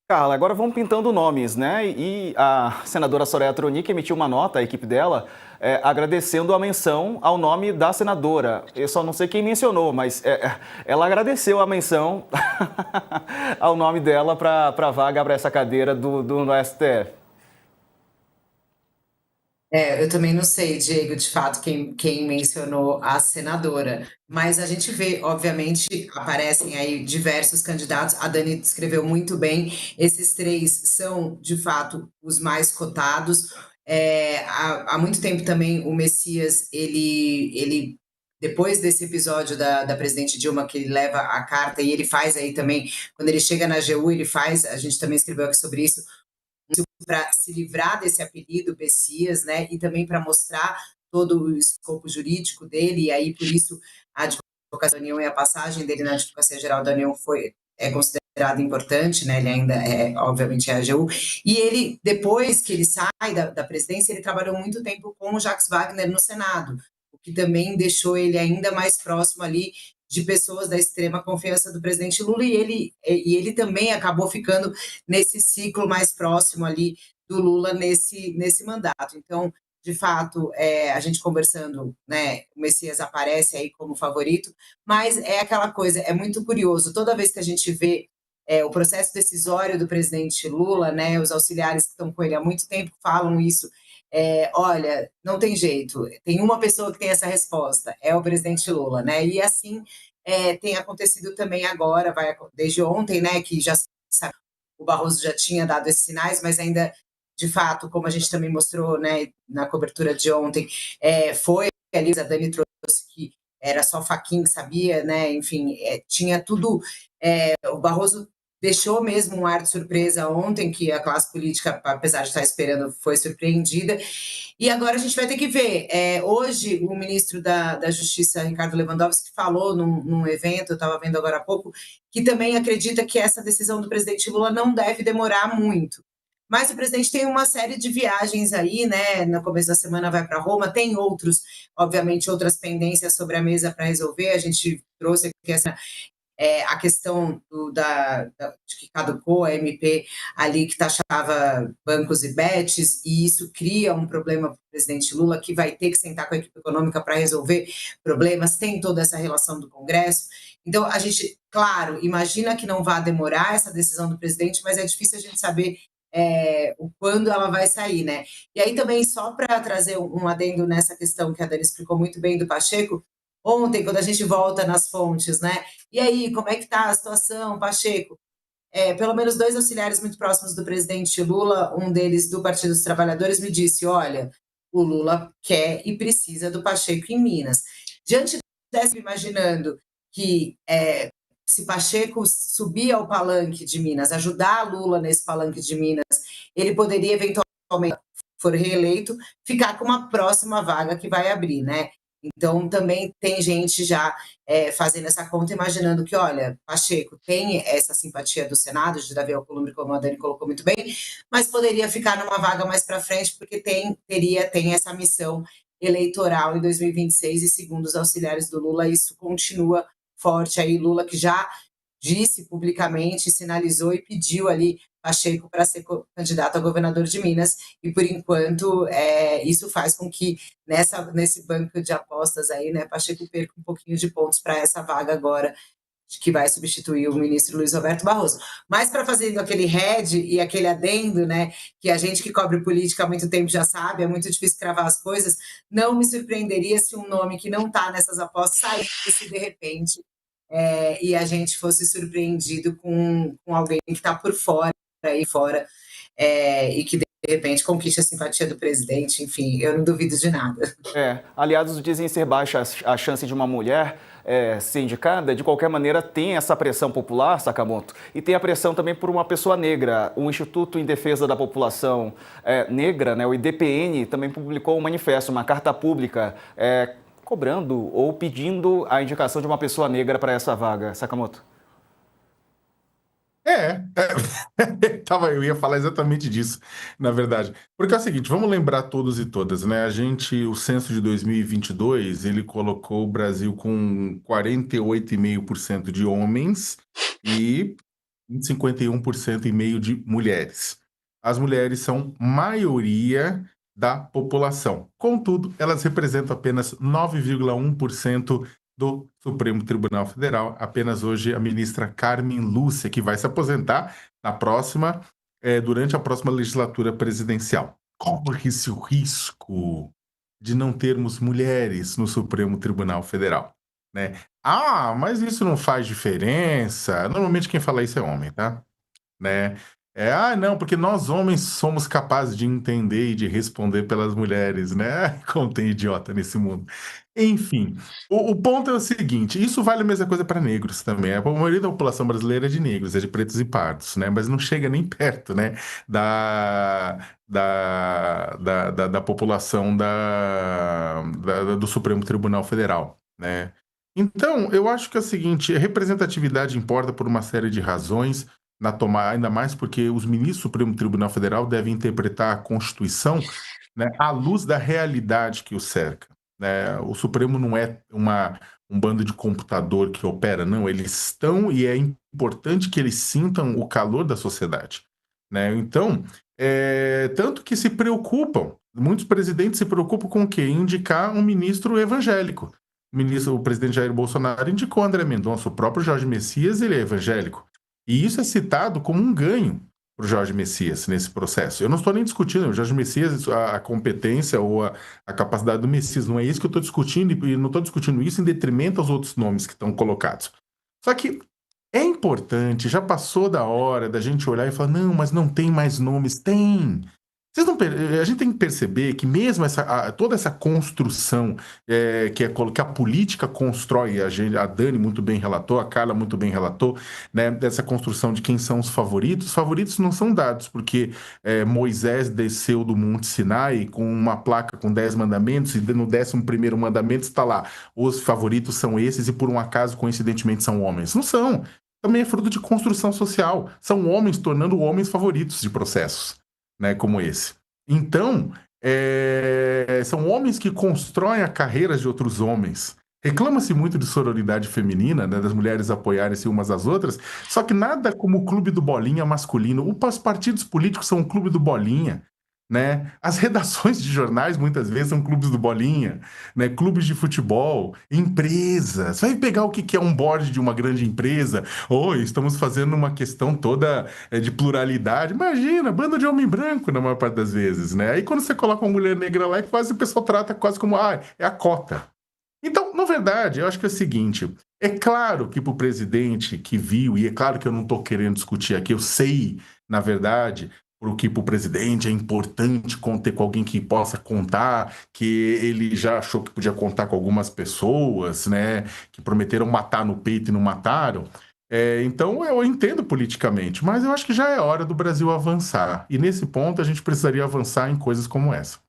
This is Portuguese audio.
Carla, agora vamos pintando nomes, né? E a senadora Soraya Tronic emitiu uma nota, a equipe dela, agradecendo a menção ao nome da senadora. Eu só não sei quem mencionou, mas ela agradeceu a menção ao nome dela para a vaga, para essa cadeira no STF. Eu também não sei, Diego, de fato, quem mencionou a senadora, mas a gente vê, obviamente, aparecem aí diversos candidatos. A Dani descreveu muito bem, esses três são, de fato, os mais cotados. Há muito tempo também o Messias, ele depois desse episódio da presidente Dilma, que ele leva a carta e ele faz aí também, quando ele chega na AGU, ele faz, a gente também escreveu aqui sobre isso, para se livrar desse apelido Messias, né? E também para mostrar todo o escopo jurídico dele, e aí por isso a Advocacia da União e a passagem dele na Advocacia Geral da União é considerada importante, né? Ele ainda obviamente, é AGU. E ele, depois que ele sai da presidência, ele trabalhou muito tempo com o Jacques Wagner no Senado, o que também deixou ele ainda mais próximo ali de pessoas da extrema confiança do presidente Lula, e ele também acabou ficando nesse ciclo mais próximo ali do Lula nesse mandato. Então, de fato, a gente conversando, né, o Messias aparece aí como favorito, mas é aquela coisa, é muito curioso, toda vez que a gente vê o processo decisório do presidente Lula, né, os auxiliares que estão com ele há muito tempo falam isso, olha, não tem jeito, tem uma pessoa que tem essa resposta, é o presidente Lula, né, e assim tem acontecido também agora, desde ontem, né, que já sabe, o Barroso já tinha dado esses sinais, mas ainda, de fato, como a gente também mostrou, né, na cobertura de ontem, foi ali, a Dani trouxe que era só Fachin que sabia, né, enfim, tinha tudo, o Barroso deixou mesmo um ar de surpresa ontem, que a classe política, apesar de estar esperando, foi surpreendida. E agora a gente vai ter que ver. Hoje, o ministro da Justiça, Ricardo Lewandowski, falou num evento, eu estava vendo agora há pouco, que também acredita que essa decisão do presidente Lula não deve demorar muito. Mas o presidente tem uma série de viagens aí, né? No começo da semana vai para Roma, tem obviamente, outras pendências sobre a mesa para resolver. A gente trouxe aqui a questão de que caducou a MP ali que taxava bancos e bets, e isso cria um problema para o presidente Lula, que vai ter que sentar com a equipe econômica para resolver problemas, tem toda essa relação do Congresso. Então, a gente, claro, imagina que não vai demorar essa decisão do presidente, mas é difícil a gente saber o quando ela vai sair, né? E aí também, só para trazer um adendo nessa questão que a Dani explicou muito bem do Pacheco, ontem, quando a gente volta nas fontes, né? E aí, como é que está a situação, Pacheco? Pelo menos dois auxiliares muito próximos do presidente Lula, um deles do Partido dos Trabalhadores, me disse: olha, o Lula quer e precisa do Pacheco em Minas. Diante dessa, imaginando que se Pacheco subir ao palanque de Minas, ajudar Lula nesse palanque de Minas, ele poderia eventualmente, for reeleito, ficar com uma próxima vaga que vai abrir, né? Então, também tem gente já fazendo essa conta, imaginando que, olha, Pacheco tem essa simpatia do Senado, de Davi Alcolumbre, como a Dani colocou muito bem, mas poderia ficar numa vaga mais para frente, porque tem essa missão eleitoral em 2026, e segundo os auxiliares do Lula, isso continua forte aí. Lula, que já disse publicamente, sinalizou e pediu ali Pacheco para ser candidato a governador de Minas, e por enquanto isso faz com que nesse banco de apostas aí, né, Pacheco perca um pouquinho de pontos para essa vaga agora, que vai substituir o ministro Luiz Roberto Barroso. Mas para fazer aquele head e aquele adendo, né, que a gente que cobre política há muito tempo já sabe, é muito difícil cravar as coisas, não me surpreenderia se um nome que não está nessas apostas saísse de repente, e a gente fosse surpreendido com alguém que está por fora, aí fora, e que de repente conquiste a simpatia do presidente. Enfim, eu não duvido de nada. Aliados dizem ser baixa a chance de uma mulher ser indicada. De qualquer maneira, tem essa pressão popular, Sakamoto, e tem a pressão também por uma pessoa negra. O Instituto em Defesa da População Negra, né, o IDPN, também publicou um manifesto, uma carta pública, cobrando ou pedindo a indicação de uma pessoa negra para essa vaga. Sakamoto. Eu ia falar exatamente disso, na verdade. Porque é o seguinte, vamos lembrar todos e todas, né? O censo de 2022, ele colocou o Brasil com 48,5% de homens e 51,5% de mulheres. As mulheres são maioria da população. Contudo, elas representam apenas 9,1% do Supremo Tribunal Federal. Apenas hoje a ministra Carmen Lúcia, que vai se aposentar na próxima, durante a próxima legislatura presidencial. Corre-se o risco de não termos mulheres no Supremo Tribunal Federal, né? Ah, mas isso não faz diferença. Normalmente quem fala isso é homem, tá? Né? Não, porque nós homens somos capazes de entender e de responder pelas mulheres, né? Como tem idiota nesse mundo. Enfim, o ponto é o seguinte: isso vale a mesma coisa para negros também. A maioria da população brasileira é de negros, é de pretos e pardos, né? Mas não chega nem perto, né? Da, da população do Supremo Tribunal Federal, né? Então, eu acho que é o seguinte: a representatividade importa por uma série de razões na tomada, ainda mais porque os ministros do Supremo Tribunal Federal devem interpretar a Constituição, né, à luz da realidade que o cerca, né? O Supremo não é um bando de computador que opera, não. Eles estão, e é importante que eles sintam o calor da sociedade, né? Então, tanto que se preocupam, muitos presidentes se preocupam com o quê? Indicar um ministro evangélico. O presidente Jair Bolsonaro indicou André Mendonça, o próprio Jorge Messias, ele é evangélico. E isso é citado como um ganho para o Jorge Messias nesse processo. Eu não estou nem discutindo o Jorge Messias, a competência ou a capacidade do Messias, não é isso que eu estou discutindo, e não estou discutindo isso em detrimento aos outros nomes que estão colocados. Só que é importante, já passou da hora da gente olhar e falar, não, mas não tem mais nomes. Tem! A gente tem que perceber que mesmo toda essa construção que a política constrói, a Dani muito bem relatou, a Carla muito bem relatou, né, dessa construção de quem são os favoritos não são dados, porque Moisés desceu do Monte Sinai com uma placa com 10 mandamentos, e no 11º mandamento está lá, os favoritos são esses, e por um acaso, coincidentemente, são homens. Não são. Também é fruto de construção social. São homens tornando homens favoritos de processos, né, como esse. Então, são homens que constroem a carreira de outros homens. Reclama-se muito de sororidade feminina, né, das mulheres apoiarem-se umas às outras, só que nada como o clube do Bolinha masculino. Os partidos políticos são o clube do Bolinha, né? As redações de jornais muitas vezes são clubes do Bolinha, né? Clubes de futebol, empresas. Vai pegar o que é um board de uma grande empresa? Oi, estamos fazendo uma questão toda de pluralidade. Imagina, bando de homem branco na maior parte das vezes, né? Aí quando você coloca uma mulher negra lá, quase o pessoal trata quase como, é a cota. Então, na verdade, eu acho que é o seguinte: é claro que para o presidente que viu, e é claro que eu não estou querendo discutir aqui, eu sei, na verdade, porque para o presidente é importante ter com alguém que possa contar, que ele já achou que podia contar com algumas pessoas, né, que prometeram matar no peito e não mataram. Então, eu entendo politicamente, mas eu acho que já é hora do Brasil avançar. E nesse ponto, a gente precisaria avançar em coisas como essa.